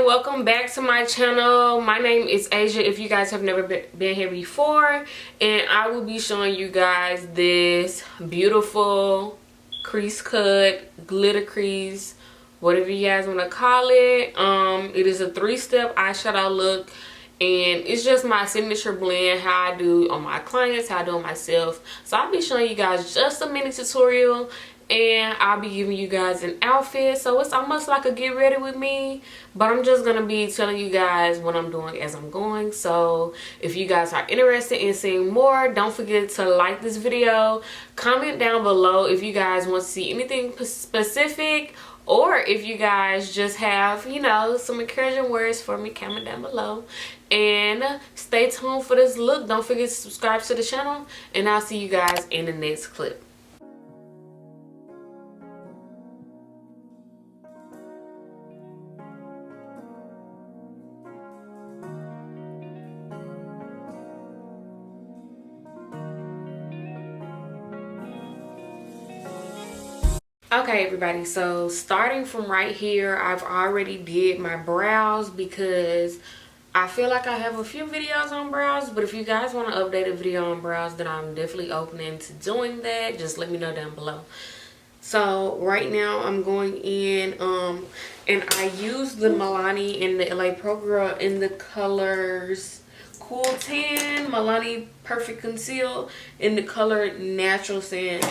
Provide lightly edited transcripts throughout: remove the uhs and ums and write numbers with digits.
Welcome back to my channel. My name is Asia, if you guys have never been here before, and I will be showing you guys this beautiful crease cut, glitter crease, whatever you guys want to call it. It is a 3-step eyeshadow look, and it's just my signature blend, how I do on my clients, how I do on myself. So I'll be showing you guys just a mini tutorial, and I'll be giving you guys an outfit, so it's almost like a get ready with me, but I'm just gonna be telling you guys what I'm doing as I'm going. So if you guys are interested in seeing more, don't forget to like this video, comment down below if you guys want to see anything specific, or if you guys just have, you know, some encouraging words for me, comment down below. And stay tuned for this look. Don't forget to subscribe to the channel, and I'll see you guys in the next clip. Okay everybody, so starting from right here, I've already did my brows because I feel like I have a few videos on brows, but if you guys want to update a video on brows, then I'm definitely open to doing that. Just let me know down below. So right now I'm going in and I use the Milani in the LA Pro Girl in the colors Cool Tan, Milani Perfect Conceal in the color Natural Sand.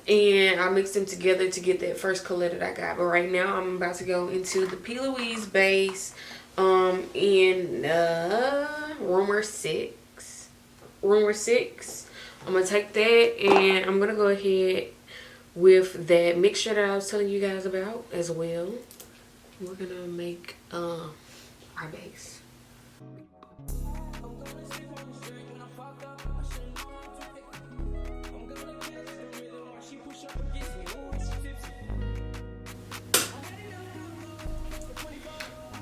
And I mixed them together to get that first color that I got. But right now I'm about to go into the P. Louise base in Rumor 6. I'm going to take that and I'm going to go ahead with that mixture that I was telling you guys about as well. We're going to make our base.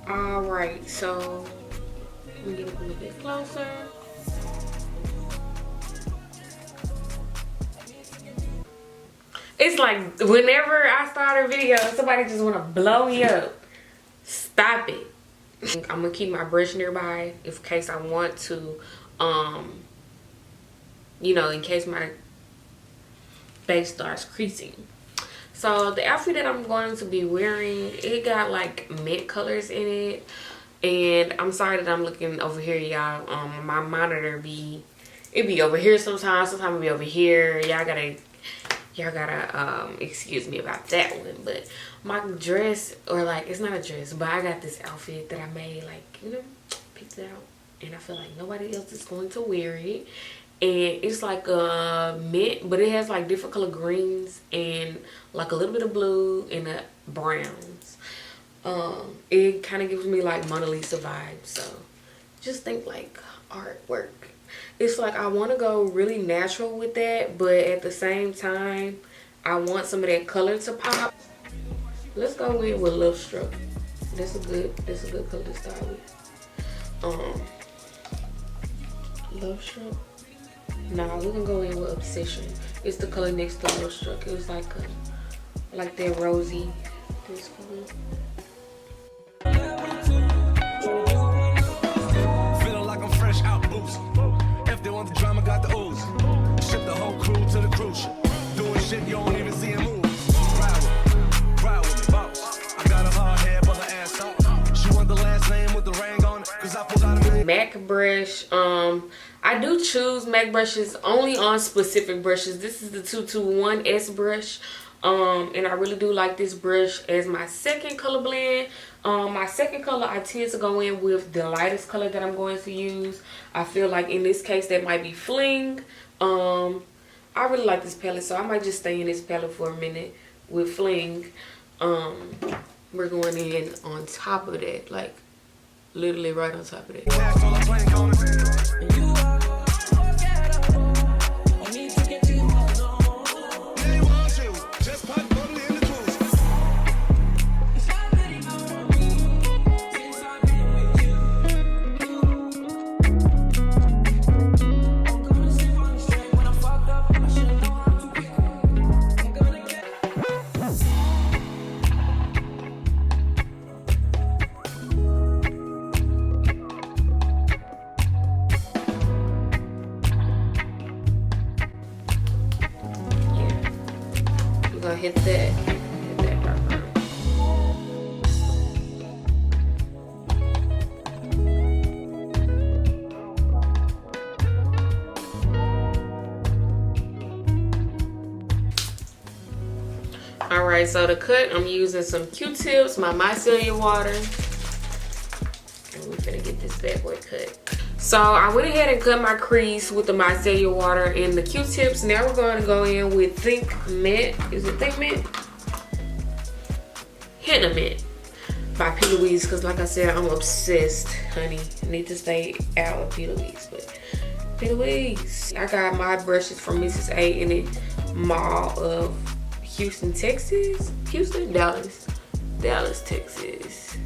Alright, so let me get up a little bit closer. It's like whenever I start a video, somebody just want to blow me up. Stop it. I'm going to keep my brush nearby in case I want to, you know, in case my base starts creasing. So the outfit that I'm going to be wearing, it got like mint colors in it, and I'm sorry that I'm looking over here, y'all. My monitor be over here sometimes it be over here. Y'all gotta excuse me about that one. But my dress, or like, it's not a dress, but I got this outfit that I made, like, you know, picked it out, and I feel like nobody else is going to wear it. And it's like a mint, but it has like different color greens and like a little bit of blue and browns. It kind of gives me like Mona Lisa vibes. So just think like artwork. It's like I want to go really natural with that, but at the same time I want some of that color to pop. Let's go in with Love Struck. That's a good color to start with. Love Struck. Nah, we're gonna go in with Obsession. It's the color next to Love Struck. It was like that rosy, this color. Feeling like I'm fresh out boost. If they want the drama, got the ooze. Ship the whole crew to the cruise. Doing shit you don't even see him move. Ride with me, boss. I got a hard head, but her ass off. She want the last name with the ring on it, cause I pulled out a MAC brush. I do choose MAC brushes only on specific brushes. This is the 221S brush. And I really do like this brush as my second color blend. My second color, I tend to go in with the lightest color that I'm going to use. I feel like in this case that might be Fling. I really like this palette, so I might just stay in this palette for a minute with Fling. we're going in on top of that, like literally right on top of that. Hit that dark brown. All right, so to cut, I'm using some Q-tips, my micellar water, and we're gonna get this bad boy cut. So I went ahead and cut my crease with the micellar water and the Q-tips. Now we're going to go in with Think Mint. Is it Think Mint? Henna Mint by P. Louise, because like I said, I'm obsessed, honey. I need to stay out of P. Louise, but P. Louise. I got my brushes from Mrs. A in the mall of Houston, Texas. Houston? Dallas, Texas.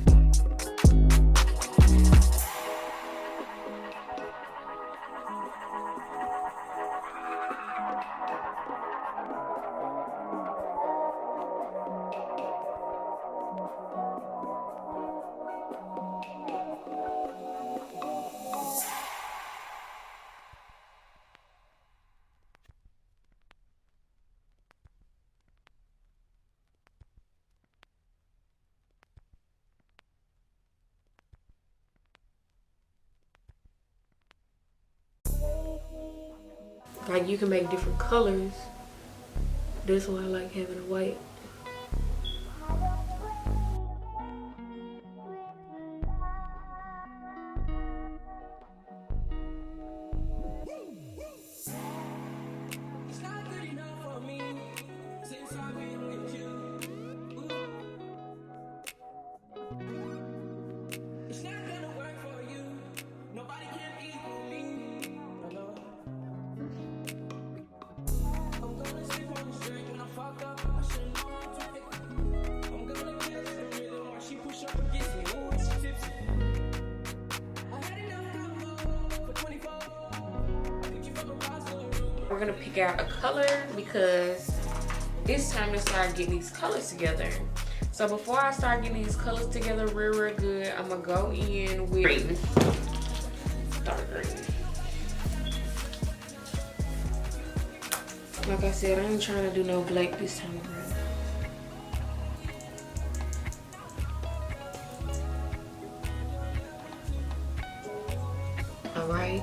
Like, you can make different colors. That's why I like having a white. We're gonna pick out a color because it's time to start getting these colors together. So before I start getting these colors together real good, I'm gonna go in with green. Dark green. Like I said, I ain't trying to do no black this time around. Alright.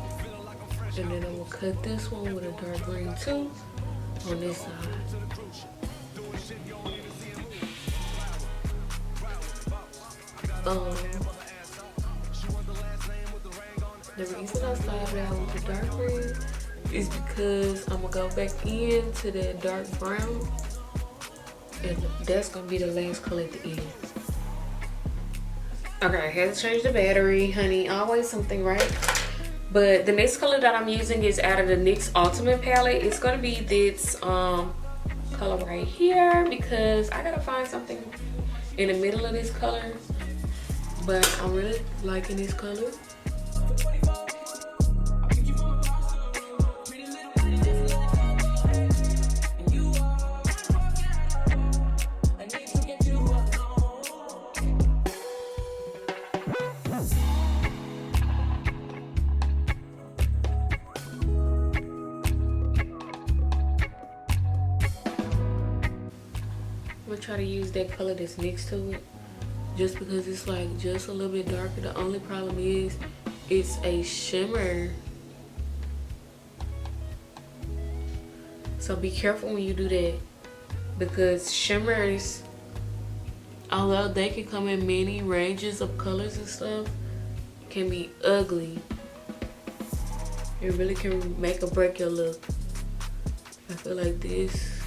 And then I'm gonna cut this one with a dark green too on this side. The reason I started out with the dark green is because I'm gonna go back into that dark brown, and that's gonna be the last color at the end. Okay, I had to change the battery, honey. Always something, right? But the next color that I'm using is out of the NYX Ultimate palette. It's gonna be this color right here because I gotta find something in the middle of this color. But I'm really liking this color. I'm gonna try to use that color that's next to it, just because it's like just a little bit darker. The only problem is it's a shimmer, so be careful when you do that, because shimmers, although they can come in many ranges of colors and stuff, can be ugly. It really can make or break your look. I feel like this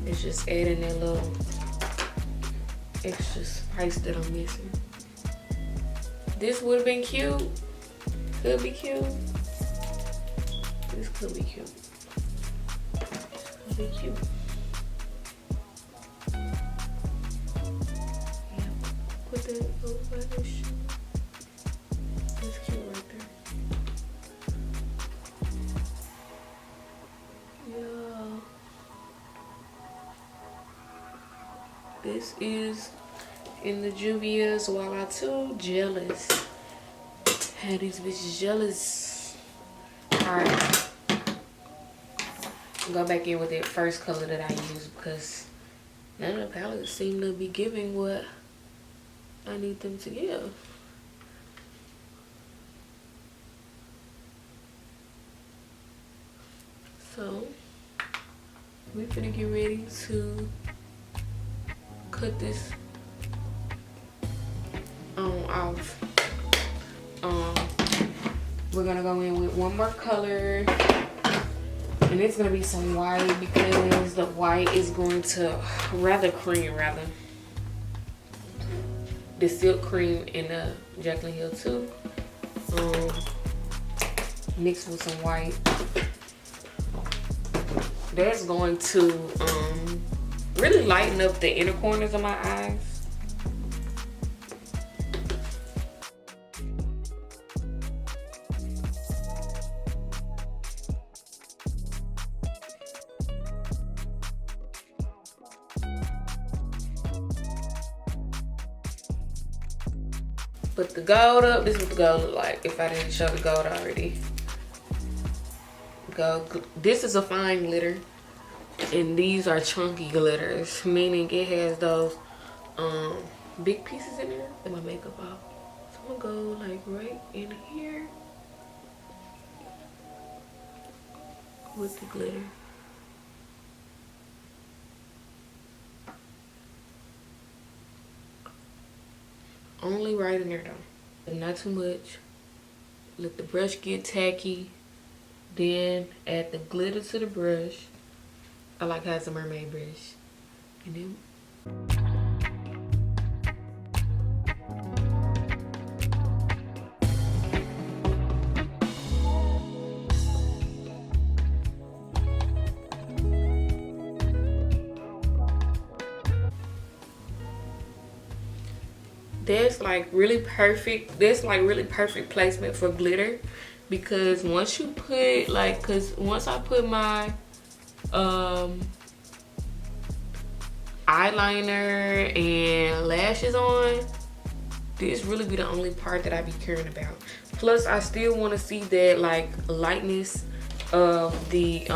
It's just adding that little extra spice that I'm missing. This would have been cute. Could be cute. This could be cute. Could be cute. Yeah, put that over this shoe. That's cute right there. Yeah. This is in the Juvia's while I too jealous. Had these bitches jealous. Alright. Go back in with that first color that I used because none of the palettes seem to be giving what I need them to give. So we finna get ready to cut this off. We're gonna go in with one more color, and it's gonna be some white because the white is going to cream the silk cream in the Jaclyn Hill too, mixed with some white. That's going to really lighten up the inner corners of my eyes. Put the gold up. This is what the gold look like if I didn't show the gold already. Gold. This is a fine glitter, and these are chunky glitters, meaning it has those big pieces in there. And my makeup off. So I'm gonna go like right in here with the glitter. Only right in there though, not too much. Let the brush get tacky, then add the glitter to the brush. I like how it's a mermaid brush. And then that's like really perfect. That's like really perfect placement for glitter, because once you put like, cause once I put my eyeliner and lashes on, this really be the only part that I be caring about. Plus I still want to see that like lightness of the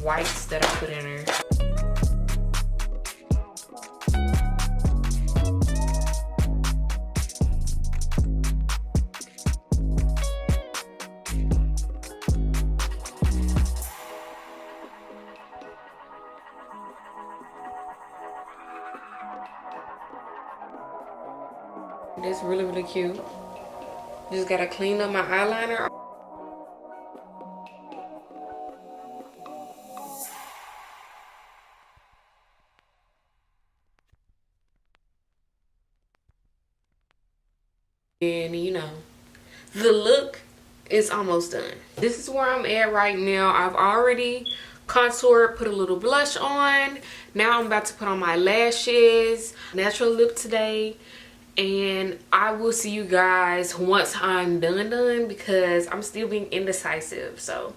whites that I put in there. That's really, really cute. Just gotta clean up my eyeliner. And you know, the look is almost done. This is where I'm at right now. I've already contoured, put a little blush on. Now I'm about to put on my lashes. Natural look today. And I will see you guys once I'm done because I'm still being indecisive. So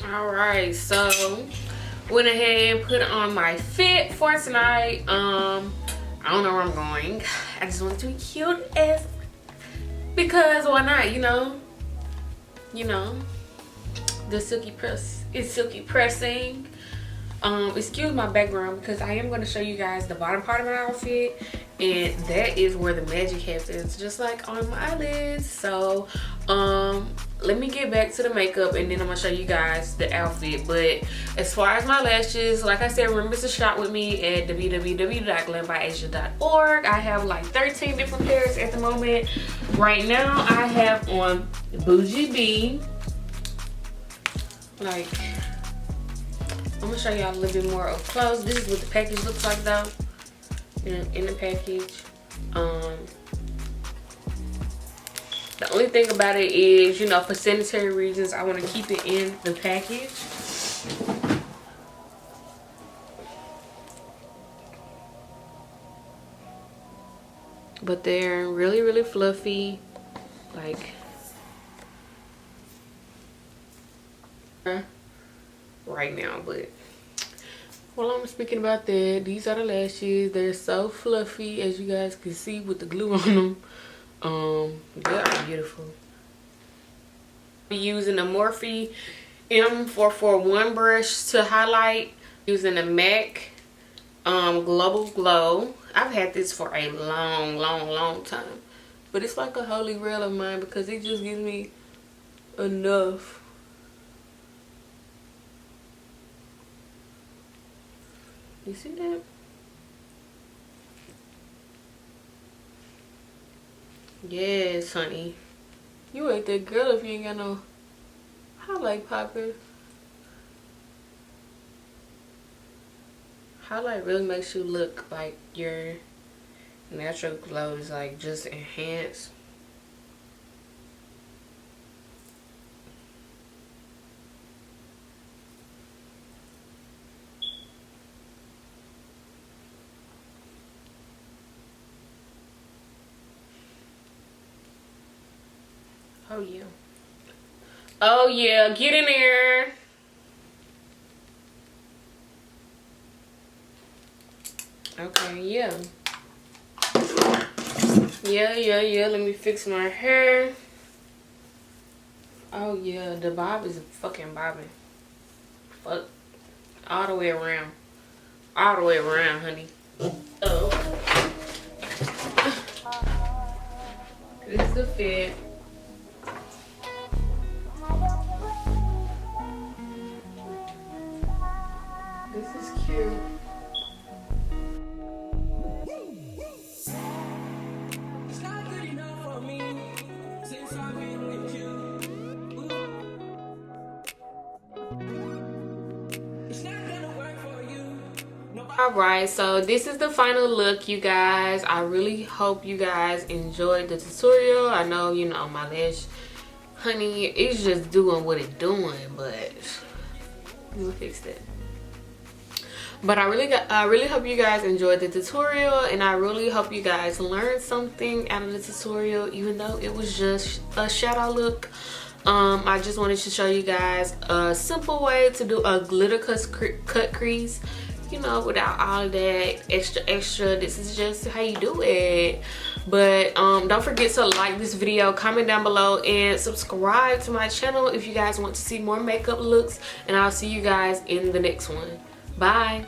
all right, so went ahead and put on my fit for tonight. I don't know where I'm going. I just want it to be cute as, because why not, you know, the silky press is silky pressing. Excuse my background because I am going to show you guys the bottom part of my outfit, and that is where the magic happens, just like on my eyelids. So let me get back to the makeup and then I'm gonna show you guys the outfit. But as far as my lashes, like I said, remember to shop with me at www.GlambyAsia.org. I have like 13 different pairs at the moment. Right now I have on Bougie B, Like, I'm gonna show y'all a little bit more up close. This is what the package looks like though. In the package. The only thing about it is, you know, for sanitary reasons, I want to keep it in the package. But they're really, really fluffy. Like, right now, but while I'm speaking about that, these are the lashes. They're so fluffy, as you guys can see with the glue on them. They are beautiful. I'm using the Morphe M441 brush to highlight, using the MAC Global Glow. I've had this for a long time, but it's like a holy grail of mine because it just gives me enough. You see that? Yes, honey. You ain't that girl if you ain't got no highlight popper. Highlight really makes you look like your natural glow is like just enhanced. Oh yeah. Oh yeah, get in there. Okay, yeah. Yeah. Let me fix my hair. Oh yeah, the bob is fucking bobbing. Fuck. All the way around. All the way around, honey. Oh. This is the fit. This is cute. It's not good enough for me since I've been with you. It's not gonna work for you. Alright, so this is the final look, you guys. I really hope you guys enjoyed the tutorial. I know, you know, my lash, honey, it's just doing what it's doing, but we'll fix that. But I really hope you guys enjoyed the tutorial, and I really hope you guys learned something out of the tutorial, even though it was just a shadow look. I just wanted to show you guys a simple way to do a glitter cut crease, you know, without all of that extra. This is just how you do it. But don't forget to like this video, comment down below, and subscribe to my channel if you guys want to see more makeup looks. And I'll see you guys in the next one. Bye.